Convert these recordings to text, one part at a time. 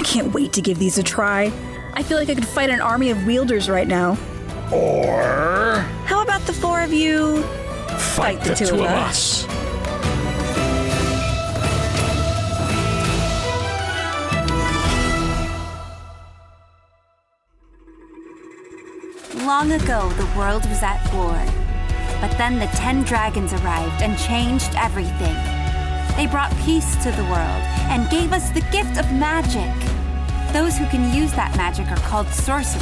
can't wait to give these a try. I feel like I could fight an army of wielders right now. Or... How about the four of you fight the two of us? Long ago, the world was at war. But then the 10 dragons arrived and changed everything. They brought peace to the world and gave us the gift of magic. Those who can use that magic are called sorcerers.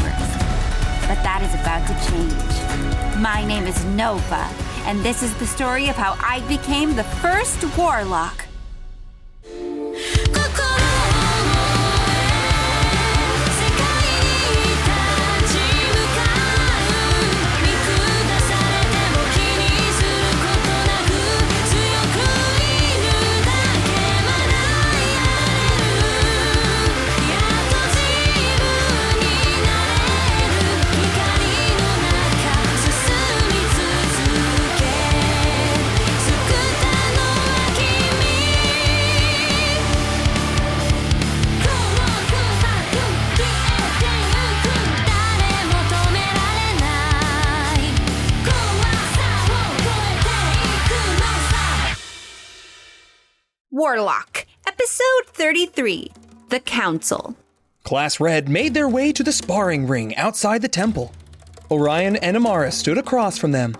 But that is about to change. My name is Nova, and this is the story of how I became the first Warlock. Warlock, Episode 33, The Council. Class Red made their way to the sparring ring outside the temple. Orion and Amara stood across from them.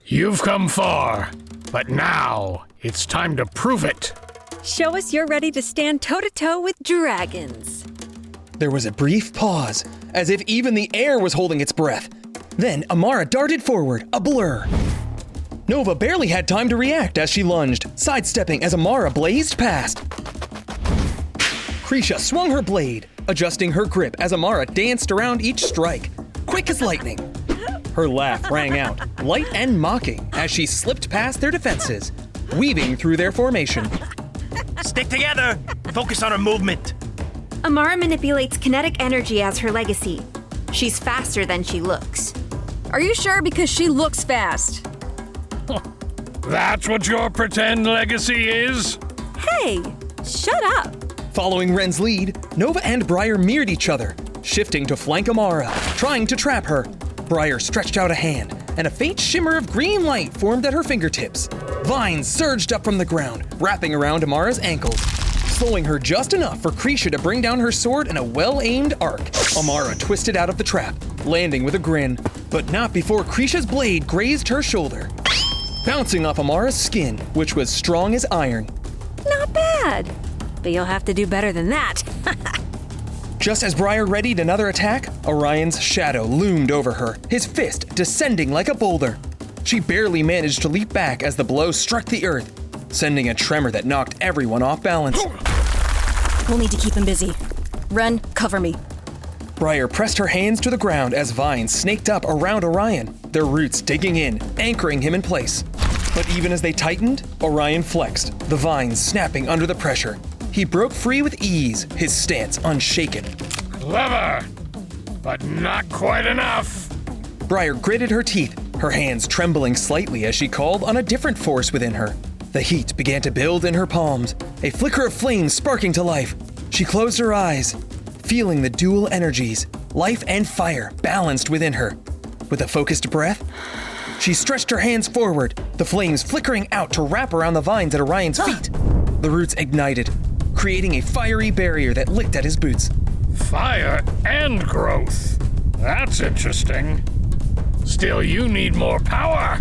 You've come far, but now it's time to prove it. Show us you're ready to stand toe-to-toe with dragons. There was a brief pause, as if even the air was holding its breath. Then Amara darted forward, a blur. Nova barely had time to react as she lunged, sidestepping as Amara blazed past. Krisha swung her blade, adjusting her grip as Amara danced around each strike, quick as lightning. Her laugh rang out, light and mocking, as she slipped past their defenses, weaving through their formation. Stick together! Focus on her movement! Amara manipulates kinetic energy as her legacy. She's faster than she looks. Are you sure? Because she looks fast. That's what your pretend legacy is? Hey, shut up. Following Ren's lead, Nova and Briar mirrored each other, shifting to flank Amara, trying to trap her. Briar stretched out a hand, and a faint shimmer of green light formed at her fingertips. Vines surged up from the ground, wrapping around Amara's ankles, slowing her just enough for Krisha to bring down her sword in a well-aimed arc. Amara twisted out of the trap, landing with a grin, but not before Krisha's blade grazed her shoulder, bouncing off Amara's skin, which was strong as iron. Not bad, but you'll have to do better than that. Just as Briar readied another attack, Orion's shadow loomed over her, his fist descending like a boulder. She barely managed to leap back as the blow struck the earth, sending a tremor that knocked everyone off balance. We'll need to keep him busy. Ren, cover me. Briar pressed her hands to the ground as vines snaked up around Orion, their roots digging in, anchoring him in place. But even as they tightened, Orion flexed, the vines snapping under the pressure. He broke free with ease, his stance unshaken. Clever, but not quite enough. Briar gritted her teeth, her hands trembling slightly as she called on a different force within her. The heat began to build in her palms, a flicker of flame sparking to life. She closed her eyes, feeling the dual energies, life and fire, balanced within her. With a focused breath, she stretched her hands forward, the flames flickering out to wrap around the vines at Orion's feet. The roots ignited, creating a fiery barrier that licked at his boots. Fire and growth. That's interesting. Still, you need more power.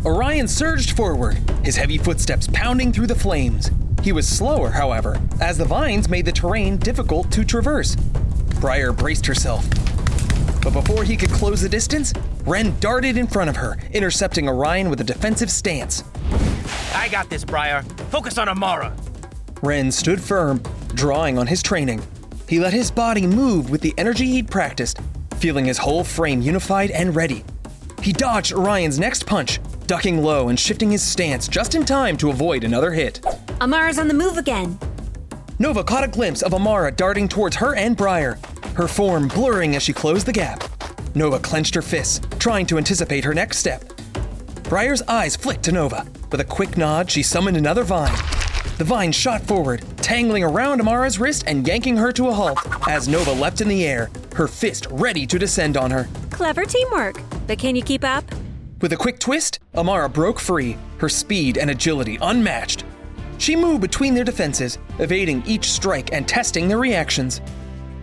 Orion surged forward, his heavy footsteps pounding through the flames. He was slower, however, as the vines made the terrain difficult to traverse. Briar braced herself. But before he could close the distance, Ren darted in front of her, intercepting Orion with a defensive stance. I got this, Briar. Focus on Amara. Ren stood firm, drawing on his training. He let his body move with the energy he'd practiced, feeling his whole frame unified and ready. He dodged Orion's next punch, ducking low and shifting his stance just in time to avoid another hit. Amara's on the move again. Nova caught a glimpse of Amara darting towards her and Briar, her form blurring as she closed the gap. Nova clenched her fists, trying to anticipate her next step. Briar's eyes flicked to Nova. With a quick nod, she summoned another vine. The vine shot forward, tangling around Amara's wrist and yanking her to a halt as Nova leapt in the air, her fist ready to descend on her. Clever teamwork. But can you keep up? With a quick twist, Amara broke free, her speed and agility unmatched. She moved between their defenses, evading each strike and testing their reactions.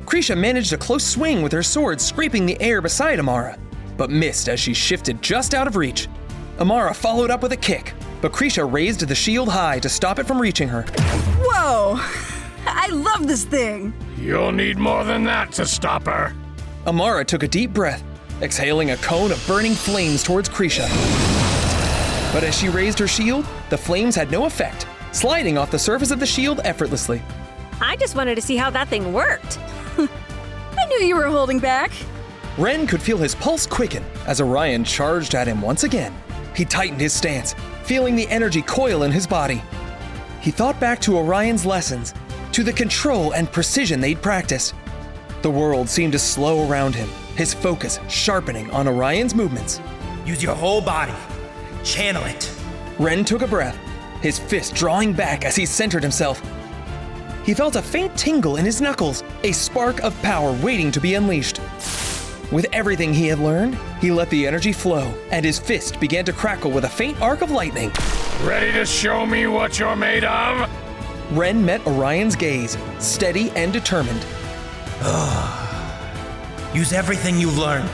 Krisha managed a close swing with her sword scraping the air beside Amara, but missed as she shifted just out of reach. Amara followed up with a kick, but Krisha raised the shield high to stop it from reaching her. Whoa! I love this thing! You'll need more than that to stop her. Amara took a deep breath, exhaling a cone of burning flames towards Krisha. But as she raised her shield, the flames had no effect, sliding off the surface of the shield effortlessly. I just wanted to see how that thing worked. I knew you were holding back. Ren could feel his pulse quicken as Orion charged at him once again. He tightened his stance, feeling the energy coil in his body. He thought back to Orion's lessons, to the control and precision they'd practiced. The world seemed to slow around him, his focus sharpening on Orion's movements. Use your whole body. Channel it. Ren took a breath, his fist drawing back as he centered himself. He felt a faint tingle in his knuckles, a spark of power waiting to be unleashed. With everything he had learned, he let the energy flow, and his fist began to crackle with a faint arc of lightning. Ready to show me what you're made of? Ren met Orion's gaze, steady and determined. Use everything you've learned.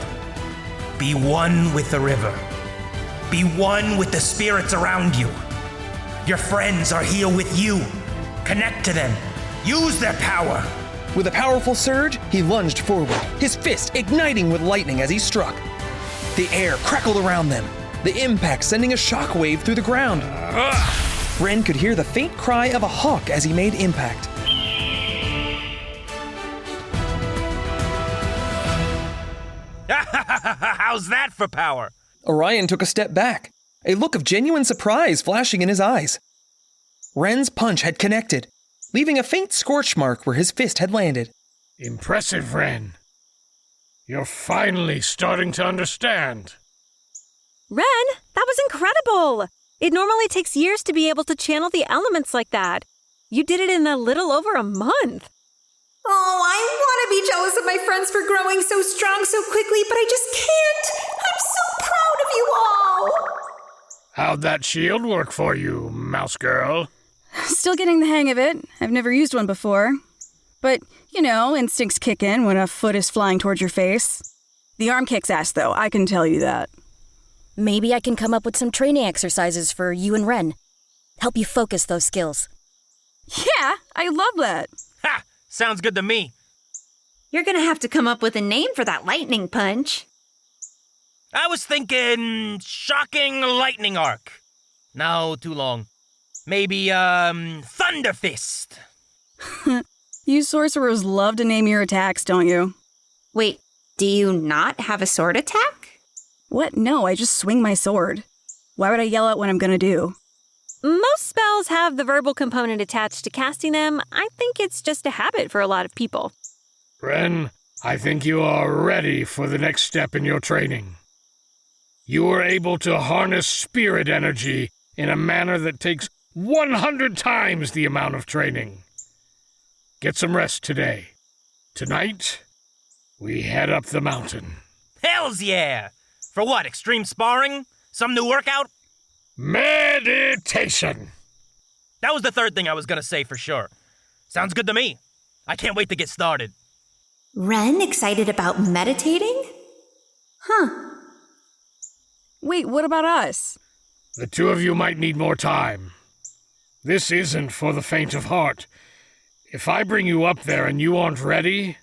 Be one with the river. Be one with the spirits around you. Your friends are here with you. Connect to them. Use their power. With a powerful surge, he lunged forward, his fist igniting with lightning as he struck. The air crackled around them, the impact sending a shockwave through the ground. Ren could hear the faint cry of a hawk as he made impact. How's that for power? Orion took a step back, a look of genuine surprise flashing in his eyes. Ren's punch had connected, leaving a faint scorch mark where his fist had landed. Impressive, Ren. You're finally starting to understand. Ren, that was incredible! It normally takes years to be able to channel the elements like that. You did it in a little over a month. Oh, I want to be jealous of my friends for growing so strong so quickly, but I just can't. I'm so proud of you all. How'd that shield work for you, mouse girl? Still getting the hang of it. I've never used one before. But, you know, instincts kick in when a foot is flying towards your face. The arm kicks ass, though, I can tell you that. Maybe I can come up with some training exercises for you and Ren. Help you focus those skills. Yeah, I love that. Ha! Sounds good to me. You're going to have to come up with a name for that lightning punch. I was thinking shocking lightning arc. No, too long. Maybe, Thunder Fist. You sorcerers love to name your attacks, don't you? Wait, do you not have a sword attack? What? No, I just swing my sword. Why would I yell out what I'm gonna do? Most spells have the verbal component attached to casting them. I think it's just a habit for a lot of people. Ren, I think you are ready for the next step in your training. You are able to harness spirit energy in a manner that takes 100 times the amount of training. Get some rest today. Tonight, we head up the mountain. Hells yeah! For what, extreme sparring? Some new workout? Meditation! That was the third thing I was gonna say for sure. Sounds good to me. I can't wait to get started. Ren excited about meditating? Huh. Wait, what about us? The two of you might need more time. This isn't for the faint of heart. If I bring you up there and you aren't ready,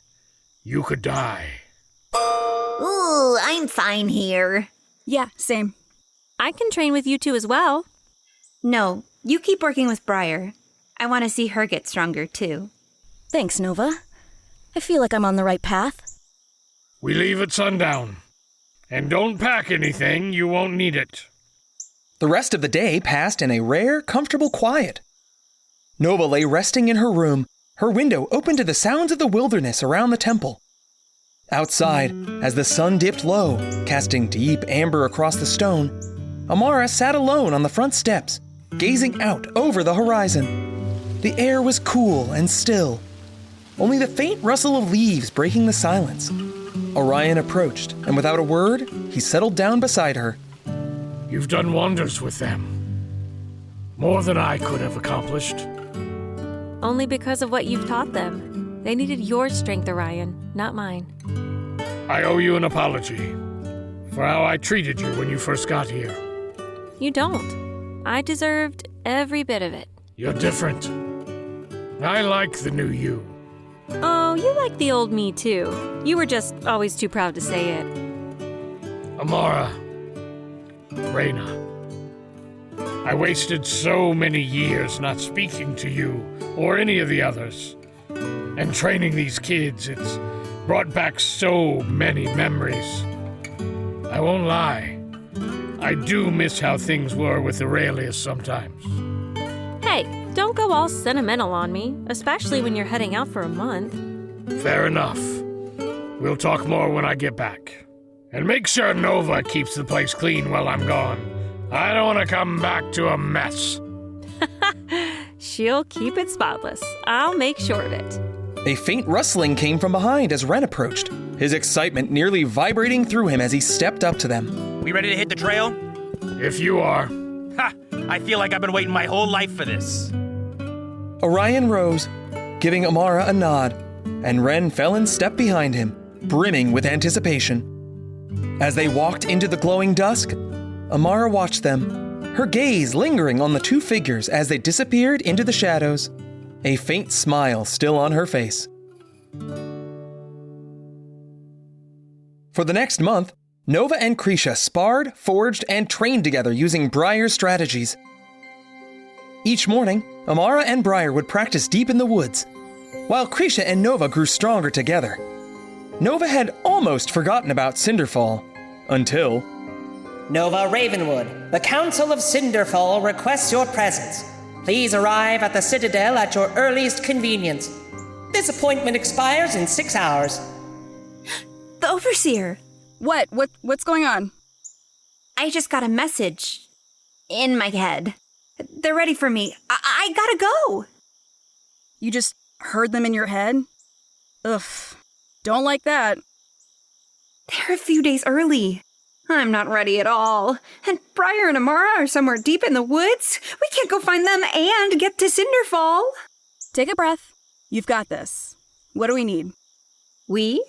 you could die. Ooh, I'm fine here. Yeah, same. I can train with you two as well. No, you keep working with Briar. I want to see her get stronger, too. Thanks, Nova. I feel like I'm on the right path. We leave at sundown. And don't pack anything, you won't need it. The rest of the day passed in a rare, comfortable quiet. Nova lay resting in her room, her window open to the sounds of the wilderness around the temple. Outside, as the sun dipped low, casting deep amber across the stone, Amara sat alone on the front steps, gazing out over the horizon. The air was cool and still, only the faint rustle of leaves breaking the silence. Orion approached, and without a word, he settled down beside her. You've done wonders with them. More than I could have accomplished. Only because of what you've taught them. They needed your strength, Orion, not mine. I owe you an apology for how I treated you when you first got here. You don't. I deserved every bit of it. You're different. I like the new you. Oh, you like the old me too. You were just always too proud to say it. Amara. Reyna. I wasted so many years not speaking to you or any of the others. And training these kids, it's brought back so many memories. I won't lie. I do miss how things were with Aurelius sometimes. Hey, don't go all sentimental on me, especially when you're heading out for a month. Fair enough. We'll talk more when I get back. And make sure Nova keeps the place clean while I'm gone. I don't want to come back to a mess. She'll keep it spotless. I'll make sure of it. A faint rustling came from behind as Ren approached, his excitement nearly vibrating through him as he stepped up to them. We ready to hit the trail? If you are. Ha! I feel like I've been waiting my whole life for this. Orion rose, giving Amara a nod, and Ren fell in step behind him, brimming with anticipation. As they walked into the glowing dusk, Amara watched them, her gaze lingering on the two figures as they disappeared into the shadows, a faint smile still on her face. For the next month, Nova and Krisha sparred, forged, and trained together using Briar's strategies. Each morning, Amara and Briar would practice deep in the woods, while Krisha and Nova grew stronger together. Nova had almost forgotten about Cinderfall, until... Nova Ravenwood, the Council of Cinderfall requests your presence. Please arrive at the Citadel at your earliest convenience. This appointment expires in 6 hours. The Overseer. What's going on? I just got a message in my head. They're ready for me. I gotta go. You just heard them in your head? Ugh, don't like that. They're a few days early. I'm not ready at all. And Briar and Amara are somewhere deep in the woods. We can't go find them and get to Cinderfall. Take a breath. You've got this. What do we need? We?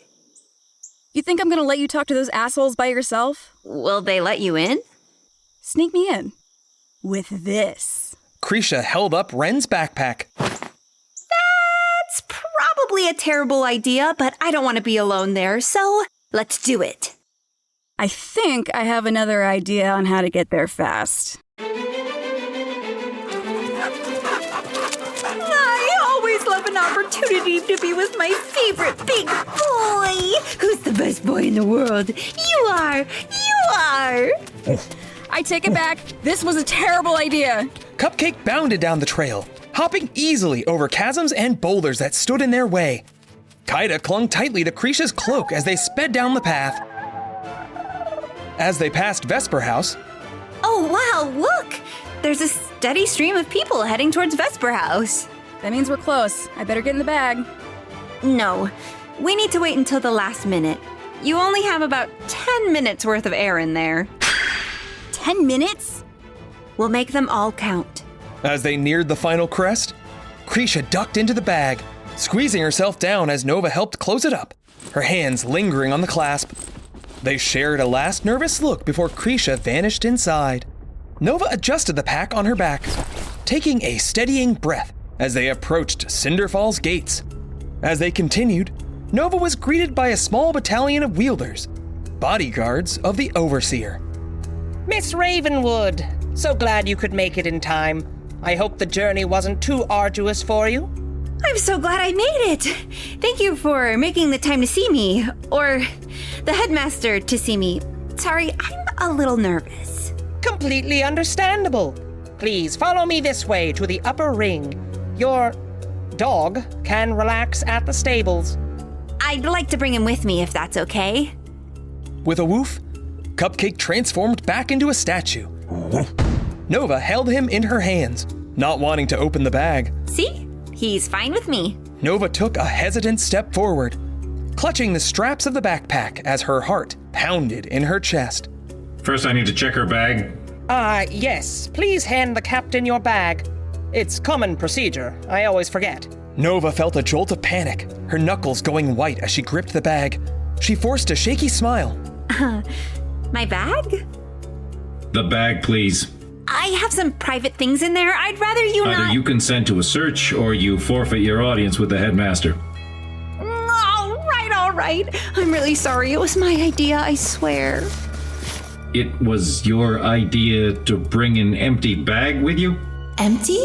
You think I'm gonna let you talk to those assholes by yourself? Will they let you in? Sneak me in. With this. Krisha held up Ren's backpack. That's probably a terrible idea, but I don't want to be alone there, so let's do it. I think I have another idea on how to get there fast. I always love an opportunity to be with my favorite big boy. Who's the best boy in the world? You are! You are! I take it back. This was a terrible idea. Cupcake bounded down the trail, hopping easily over chasms and boulders that stood in their way. Kaida clung tightly to Krisha's cloak as they sped down the path. As they passed Vesper House... Oh, wow, look! There's a steady stream of people heading towards Vesper House. That means we're close. I better get in the bag. No, we need to wait until the last minute. You only have about 10 minutes worth of air in there. 10 minutes? We'll make them all count. As they neared the final crest, Krisha ducked into the bag, squeezing herself down as Nova helped close it up, her hands lingering on the clasp. They shared a last nervous look before Krisha vanished inside. Nova adjusted the pack on her back, taking a steadying breath as they approached Cinderfall's gates. As they continued, Nova was greeted by a small battalion of wielders, bodyguards of the Overseer. Miss Ravenwood, so glad you could make it in time. I hope the journey wasn't too arduous for you. I'm so glad I made it. Thank you for making the time to see me, or the Headmaster to see me. Sorry, I'm a little nervous. Completely understandable. Please follow me this way to the upper ring. Your dog can relax at the stables. I'd like to bring him with me if that's okay. With a woof, Cupcake transformed back into a statue. Nova held him in her hands, not wanting to open the bag. See? He's fine with me. Nova took a hesitant step forward, clutching the straps of the backpack as her heart pounded in her chest. First, I need to check her bag. Yes. Please hand the captain your bag. It's common procedure. I always forget. Nova felt a jolt of panic, her knuckles going white as she gripped the bag. She forced a shaky smile. My bag? The bag, please. I have some private things in there. I'd rather you not... Either you consent to a search, or you forfeit your audience with the headmaster. All right. I'm really sorry. It was my idea, I swear. It was your idea to bring an empty bag with you? Empty?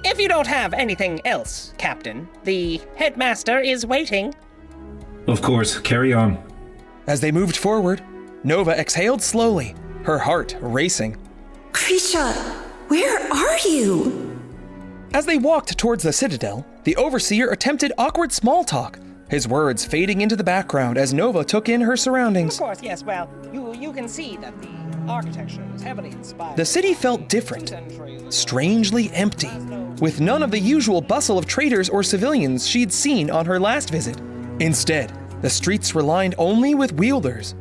If you don't have anything else, Captain, the headmaster is waiting. Of course, carry on. As they moved forward, Nova exhaled slowly, her heart racing. Krisha, where are you? As they walked towards the citadel, the overseer attempted awkward small talk, his words fading into the background as Nova took in her surroundings. Of course, yes. Well, you can see that the architecture is heavily inspired. The city felt different, strangely empty, with none of the usual bustle of traders or civilians she'd seen on her last visit. Instead, the streets were lined only with wielders,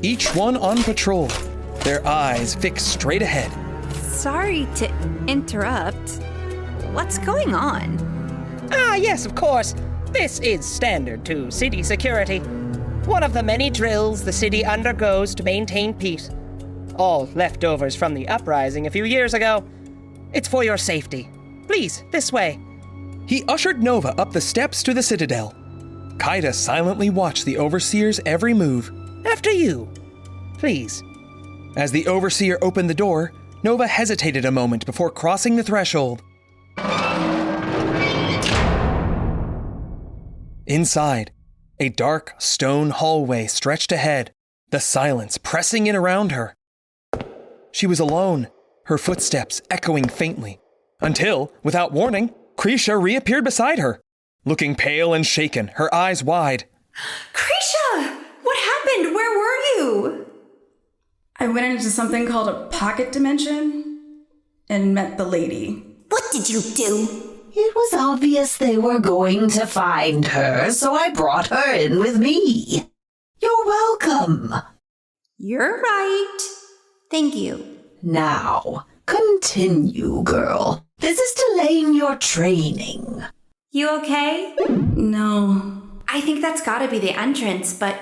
each one on patrol, their eyes fixed straight ahead. Sorry to interrupt. What's going on? Yes, of course. This is standard to city security. One of the many drills the city undergoes to maintain peace. All leftovers from the uprising a few years ago. It's for your safety. Please, this way. He ushered Nova up the steps to the citadel. Kaida silently watched the overseer's every move. After you, please. As the overseer opened the door, Nova hesitated a moment before crossing the threshold. Inside, a dark stone hallway stretched ahead, the silence pressing in around her. She was alone, her footsteps echoing faintly, until, without warning, Krisha reappeared beside her, looking pale and shaken, her eyes wide. Krisha! What happened? Where were you? I went into something called a pocket dimension and met the lady. What did you do? It was obvious they were going to find her, so I brought her in with me. You're welcome. You're right. Thank you. Now, continue, girl. This is delaying your training. You okay? No. I think that's gotta be the entrance, but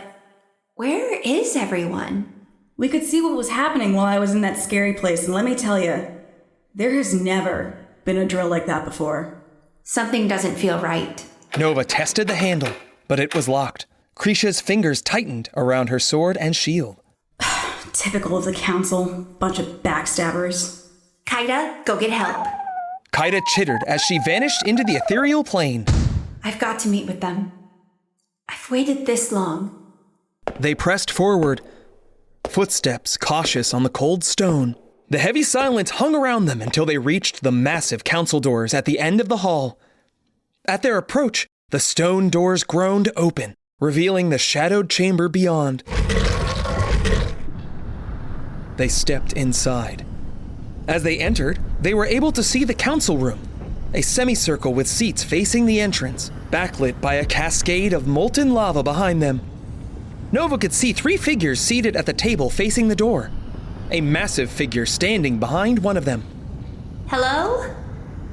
where is everyone? We could see what was happening while I was in that scary place, and let me tell you, there has never been a drill like that before. Something doesn't feel right. Nova tested the handle, but it was locked. Krisha's fingers tightened around her sword and shield. Typical of the council. Bunch of backstabbers. Kaida, go get help. Kaida chittered as she vanished into the ethereal plane. I've got to meet with them. I've waited this long. They pressed forward, footsteps cautious on the cold stone. The heavy silence hung around them until they reached the massive council doors at the end of the hall. At their approach, the stone doors groaned open, revealing the shadowed chamber beyond. They stepped inside. As they entered, they were able to see the council room, a semicircle with seats facing the entrance, backlit by a cascade of molten lava behind them. Nova could see 3 figures seated at the table facing the door, a massive figure standing behind one of them. Hello?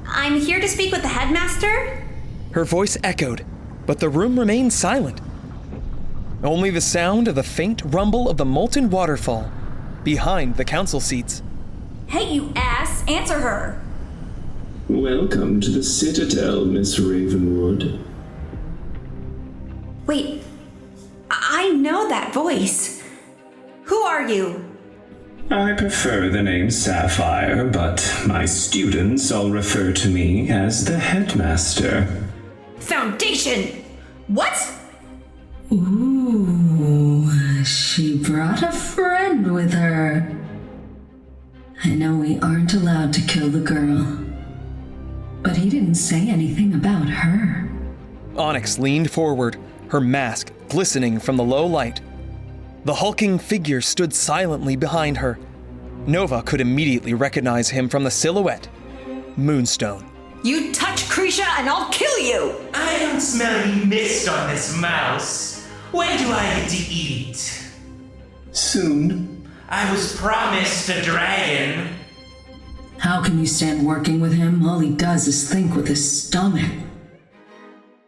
I'm here to speak with the headmaster? Her voice echoed, but the room remained silent. Only the sound of the faint rumble of the molten waterfall behind the council seats. Hey, you ass! Answer her! Welcome to the Citadel, Miss Ravenwood. Wait, I know that voice. Who are you? I prefer the name Sapphire, but my students all refer to me as the Headmaster. Foundation! What? Ooh, she brought a friend with her. I know we aren't allowed to kill the girl, but he didn't say anything about her. Onyx leaned forward, her mask glistening from the low light. The hulking figure stood silently behind her. Nova could immediately recognize him from the silhouette. Moonstone. You touch Krisha and I'll kill you! I don't smell any mist on this mouse. When do I get to eat? Soon. I was promised a dragon. How can you stand working with him? All he does is think with his stomach.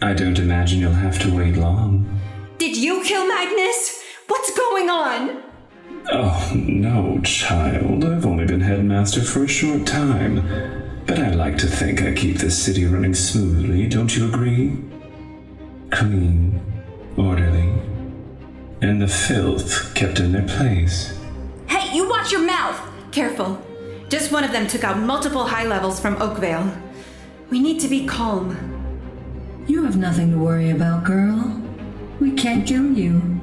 I don't imagine you'll have to wait long. Did you kill Magnus? What's going on? Oh, no, child. I've only been headmaster for a short time. But I like to think I keep this city running smoothly, don't you agree? Clean, orderly, and the filth kept in their place. Hey, you watch your mouth! Careful. Just one of them took out multiple high levels from Oakvale. We need to be calm. You have nothing to worry about, girl. We can't kill you.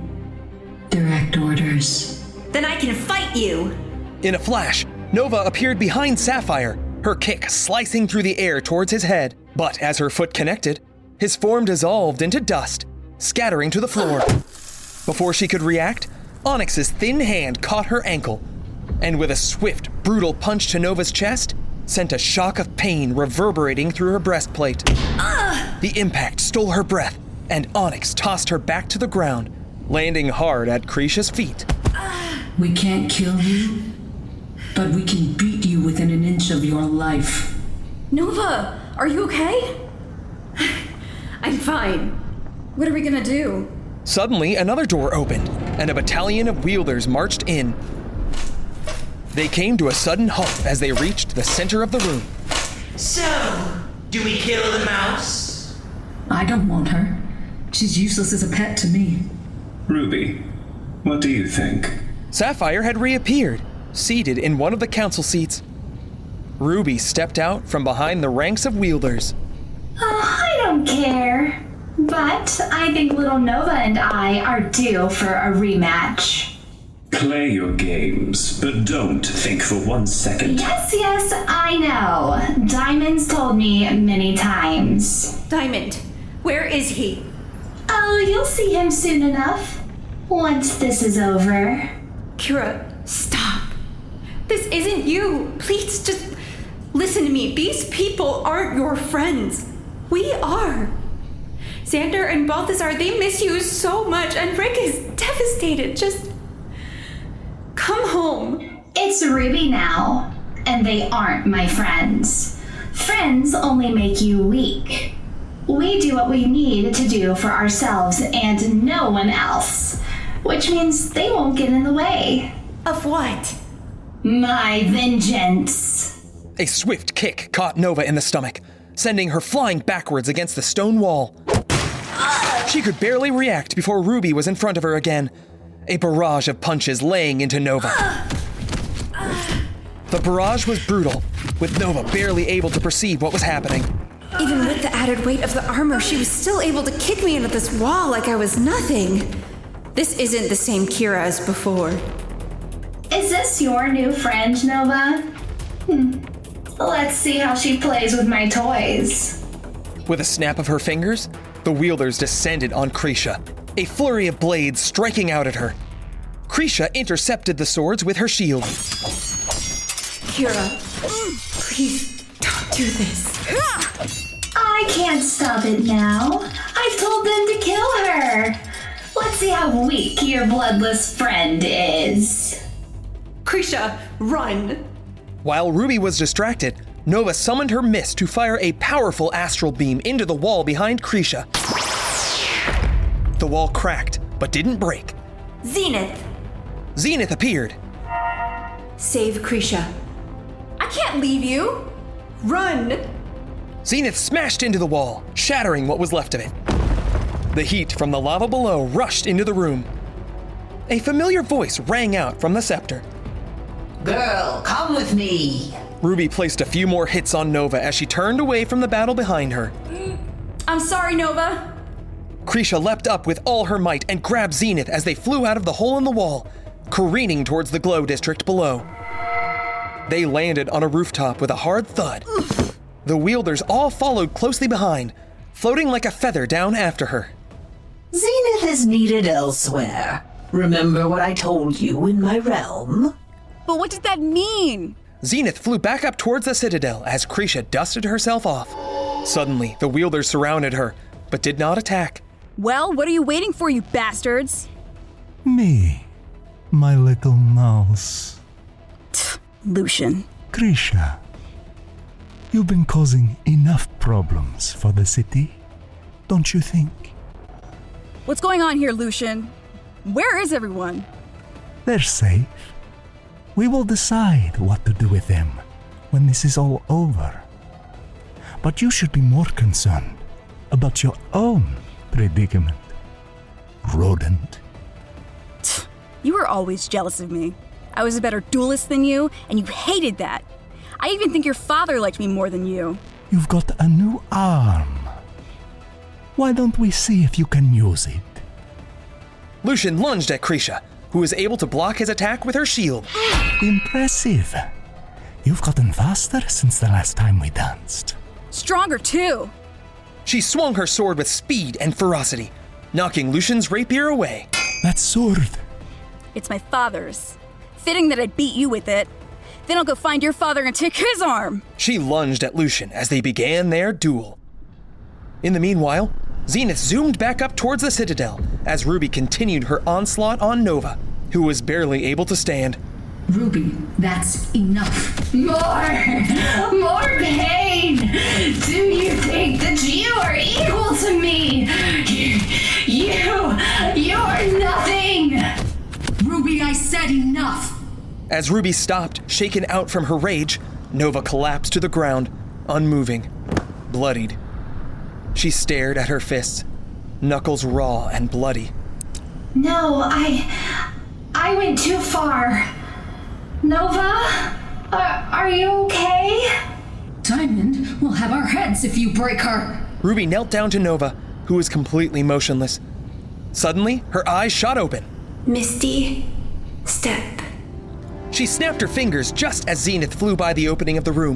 Direct orders. Then I can fight you! In a flash, Nova appeared behind Sapphire, her kick slicing through the air towards his head. But as her foot connected, his form dissolved into dust, scattering to the floor. Before she could react, Onyx's thin hand caught her ankle, and with a swift, brutal punch to Nova's chest, sent a shock of pain reverberating through her breastplate. The impact stole her breath, and Onyx tossed her back to the ground, landing hard at Krisha's feet. We can't kill you, but we can beat you within an inch of your life. Nova, are you okay? I'm fine. What are we gonna do? Suddenly, another door opened, and a battalion of wielders marched in. They came to a sudden halt as they reached the center of the room. So, do we kill the mouse? I don't want her. She's useless as a pet to me. Ruby, what do you think? Sapphire had reappeared, seated in one of the council seats. Ruby stepped out from behind the ranks of wielders. Oh, I don't care. But I think little Nova and I are due for a rematch. Play your games, but don't think for 1 second. Yes, I know. Diamond's told me many times. Diamond, where is he? Oh, you'll see him soon enough. Once this is over. Kira, stop. This isn't you. Please just listen to me. These people aren't your friends. We are. Xander and Balthazar, they miss you so much, and Rick is devastated. Just come home. It's Ruby now, and they aren't my friends. Friends only make you weak. We do what we need to do for ourselves and no one else, which means they won't get in the way. Of what? My vengeance. A swift kick caught Nova in the stomach, sending her flying backwards against the stone wall. She could barely react before Ruby was in front of her again, a barrage of punches laying into Nova. The barrage was brutal, with Nova barely able to perceive what was happening. Even with the added weight of the armor, she was still able to kick me into this wall like I was nothing. This isn't the same Kira as before. Is this your new friend, Nova? Let's see how she plays with my toys. With a snap of her fingers, the wielders descended on Krisha, a flurry of blades striking out at her. Krisha intercepted the swords with her shield. Kira, please don't do this. I can't stop it now. I've told them to kill her. Let's see how weak your bloodless friend is. Krisha, run! While Ruby was distracted, Nova summoned her mist to fire a powerful astral beam into the wall behind Krisha. The wall cracked, but didn't break. Zenith! Zenith appeared. Save Krisha. I can't leave you. Run! Zenith smashed into the wall, shattering what was left of it. The heat from the lava below rushed into the room. A familiar voice rang out from the scepter. Girl, come with me. Ruby placed a few more hits on Nova as she turned away from the battle behind her. I'm sorry, Nova. Krisha leapt up with all her might and grabbed Zenith as they flew out of the hole in the wall, careening towards the glow district below. They landed on a rooftop with a hard thud. The wielders all followed closely behind, floating like a feather down after her. Zenith is needed elsewhere. Remember what I told you in my realm? But what does that mean? Zenith flew back up towards the citadel as Krisha dusted herself off. Suddenly, the wielders surrounded her, but did not attack. Well, what are you waiting for, you bastards? Me, my little mouse. Lucian. Krisha, you've been causing enough problems for the city, don't you think? What's going on here, Lucian? Where is everyone? They're safe. We will decide what to do with them when this is all over. But you should be more concerned about your own predicament, rodent. You were always jealous of me. I was a better duelist than you, and you hated that. I even think your father liked me more than you. You've got a new arm. Why don't we see if you can use it? Lucian lunged at Krisha, who was able to block his attack with her shield. Impressive. You've gotten faster since the last time we danced. Stronger, too. She swung her sword with speed and ferocity, knocking Lucian's rapier away. That sword. It's my father's. Fitting that I'd beat you with it. Then I'll go find your father and take his arm. She lunged at Lucian as they began their duel. In the meanwhile, Zenith zoomed back up towards the citadel as Ruby continued her onslaught on Nova, who was barely able to stand. Ruby, that's enough. More pain! Do you think that you are equal to me? You're nothing! Ruby, I said enough! As Ruby stopped, shaken out from her rage, Nova collapsed to the ground, unmoving, bloodied. She stared at her fists, knuckles raw and bloody. No, I went too far. Nova? Are you okay? Diamond will have our heads if you break her. Ruby knelt down to Nova, who was completely motionless. Suddenly, her eyes shot open. Misty, step. She snapped her fingers just as Zenith flew by the opening of the room.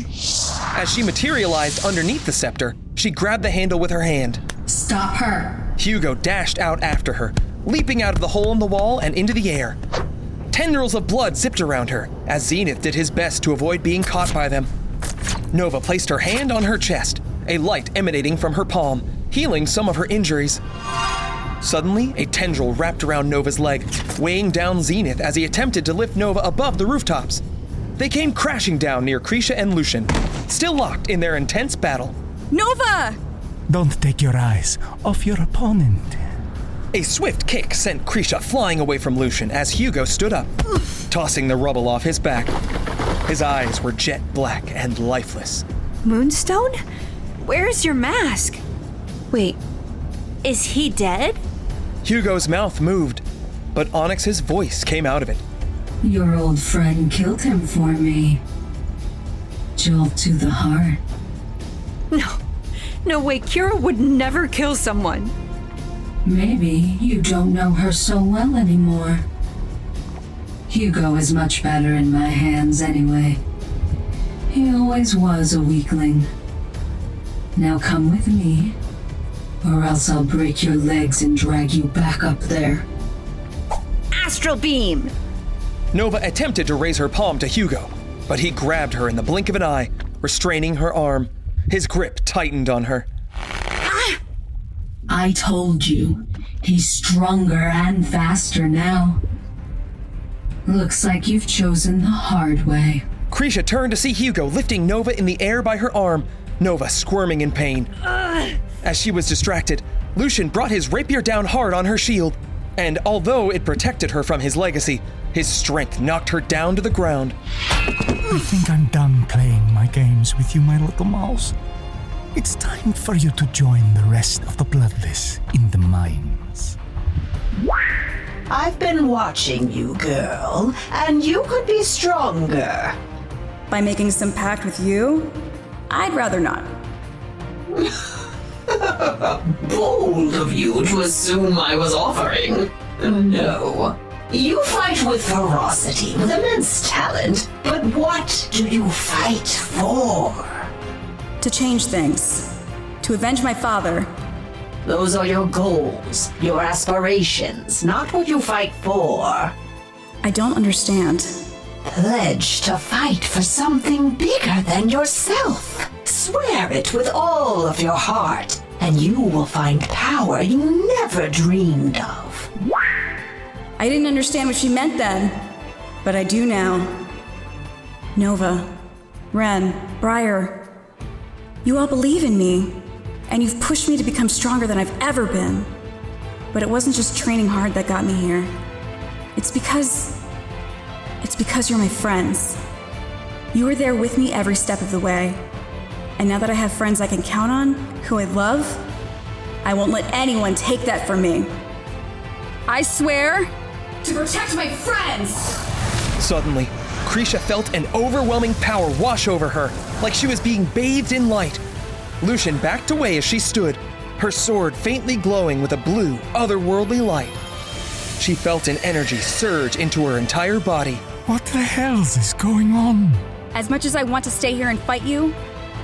As she materialized underneath the scepter, she grabbed the handle with her hand. Stop her. Hugo dashed out after her, leaping out of the hole in the wall and into the air. Tendrils of blood zipped around her, as Zenith did his best to avoid being caught by them. Nova placed her hand on her chest, a light emanating from her palm, healing some of her injuries. Suddenly, a tendril wrapped around Nova's leg, weighing down Zenith as he attempted to lift Nova above the rooftops. They came crashing down near Krisha and Lucian, still locked in their intense battle. Nova! Don't take your eyes off your opponent. A swift kick sent Krisha flying away from Lucian as Hugo stood up, tossing the rubble off his back. His eyes were jet black and lifeless. Moonstone? Where is your mask? Wait, is he dead? Hugo's mouth moved, but Onyx's voice came out of it. Your old friend killed him for me. Jolt to the heart. No way, Kira would never kill someone. Maybe you don't know her so well anymore. Hugo is much better in my hands anyway. He always was a weakling. Now come with me, or else I'll break your legs and drag you back up there. Astral beam! Nova attempted to raise her palm to Hugo, but he grabbed her in the blink of an eye, restraining her arm. His grip tightened on her. I told you, he's stronger and faster now. Looks like you've chosen the hard way. Krisha turned to see Hugo lifting Nova in the air by her arm, Nova squirming in pain. As she was distracted, Lucian brought his rapier down hard on her shield, and although it protected her from his legacy, his strength knocked her down to the ground. I think I'm done playing my games with you, my little mouse. It's time for you to join the rest of the Bloodless in the mines. I've been watching you, girl, and you could be stronger. By making some pact with you? I'd rather not. Bold of you to assume I was offering. No. You fight with ferocity, with immense talent, but what do you fight for? To change things. To avenge my father. Those are your goals, your aspirations, not what you fight for. I don't understand. Pledge to fight for something bigger than yourself. Swear it with all of your heart, and you will find power you never dreamed of. I didn't understand what she meant then, but I do now. Nova, Ren, Briar, you all believe in me, and you've pushed me to become stronger than I've ever been. But it wasn't just training hard that got me here. It's because you're my friends. You were there with me every step of the way. And now that I have friends I can count on, who I love, I won't let anyone take that from me. I swear to protect my friends! Suddenly, Krisha felt an overwhelming power wash over her, like she was being bathed in light. Lucian backed away as she stood, her sword faintly glowing with a blue, otherworldly light. She felt an energy surge into her entire body. What the hell's is going on? As much as I want to stay here and fight you,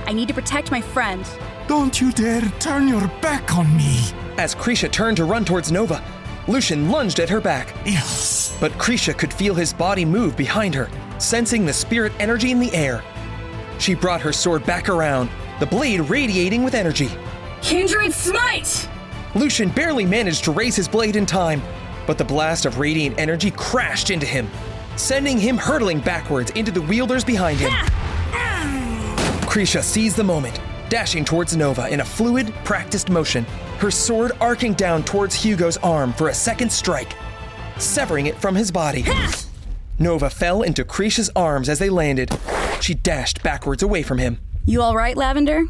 I need to protect my friend. Don't you dare turn your back on me! As Krisha turned to run towards Nova, Lucian lunged at her back. Yes. But Krisha could feel his body move behind her, sensing the spirit energy in the air. She brought her sword back around, the blade radiating with energy. Kindred Smite! Lucian barely managed to raise his blade in time, but the blast of radiant energy crashed into him, sending him hurtling backwards into the wielders behind him. Krisha seized the moment, dashing towards Nova in a fluid, practiced motion, her sword arcing down towards Hugo's arm for a second strike, severing it from his body. Nova fell into Krisha's arms as they landed. She dashed backwards away from him. You all right, Lavender?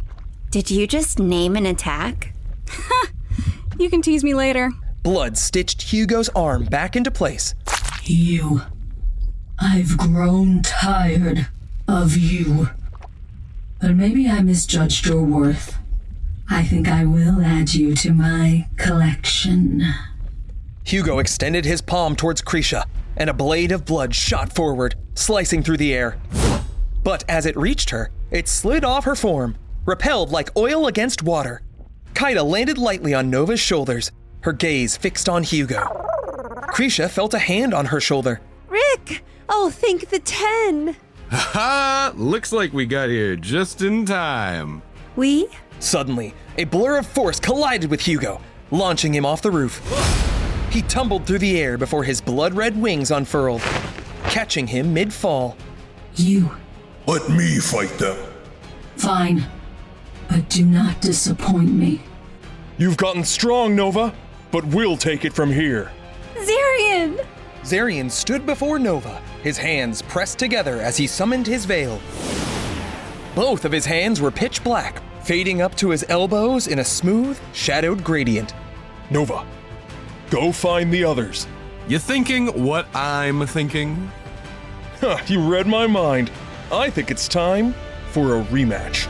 Did you just name an attack? You can tease me later. Blood stitched Hugo's arm back into place. I've grown tired of you. But maybe I misjudged your worth. I think I will add you to my collection. Hugo extended his palm towards Krisha, and a blade of blood shot forward, slicing through the air. But as it reached her, it slid off her form, repelled like oil against water. Kaida landed lightly on Nova's shoulders, her gaze fixed on Hugo. Krisha felt a hand on her shoulder. Rick! Oh, thank the 10! Ha! Looks like we got here just in time. We? Suddenly, a blur of force collided with Hugo, launching him off the roof. He tumbled through the air before his blood-red wings unfurled, catching him mid-fall. You. Let me fight them. Fine, but do not disappoint me. You've gotten strong, Nova, but we'll take it from here. Zarian! Zarian stood before Nova, his hands pressed together as he summoned his veil. Both of his hands were pitch black, fading up to his elbows in a smooth, shadowed gradient. Nova, go find the others. You thinking what I'm thinking? You read my mind. I think it's time for a rematch.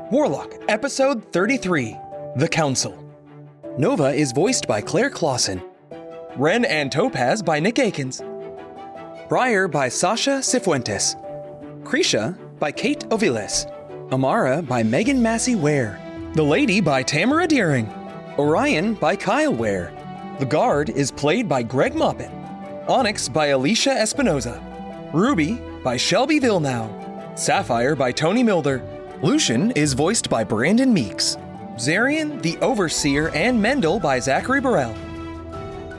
Warlock, Episode 33, The Council. Nova is voiced by Claire Clausen. Ren and Topaz by Nick Akins. Briar by Sasha Cifuentes. Krisha by Kate Oviles. Amara by Megan Massey Ware. The Lady by Tamara Deering. Orion by Kyle Ware. The Guard is played by Greg Moppet. Onyx by Alicia Espinoza. Ruby by Shelby Villeneuve. Sapphire by Tony Milder. Lucian is voiced by Brandon Meeks. Zarian, the Overseer, and Mendel by Zachary Burrell.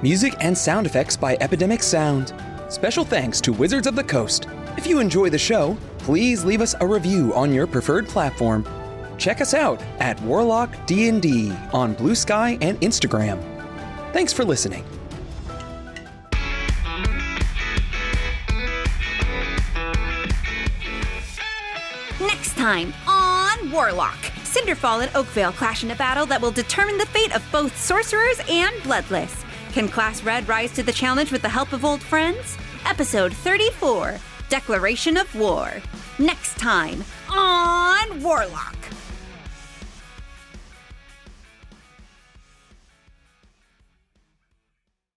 Music and sound effects by Epidemic Sound. Special thanks to Wizards of the Coast. If you enjoy the show, please leave us a review on your preferred platform. Check us out at Warlock D&D on Blue Sky and Instagram. Thanks for listening. Next time on Warlock, Cinderfall and Oakvale clash in a battle that will determine the fate of both sorcerers and bloodless. Can Class Red rise to the challenge with the help of old friends? Episode 34, Declaration of War. Next time on Warlock.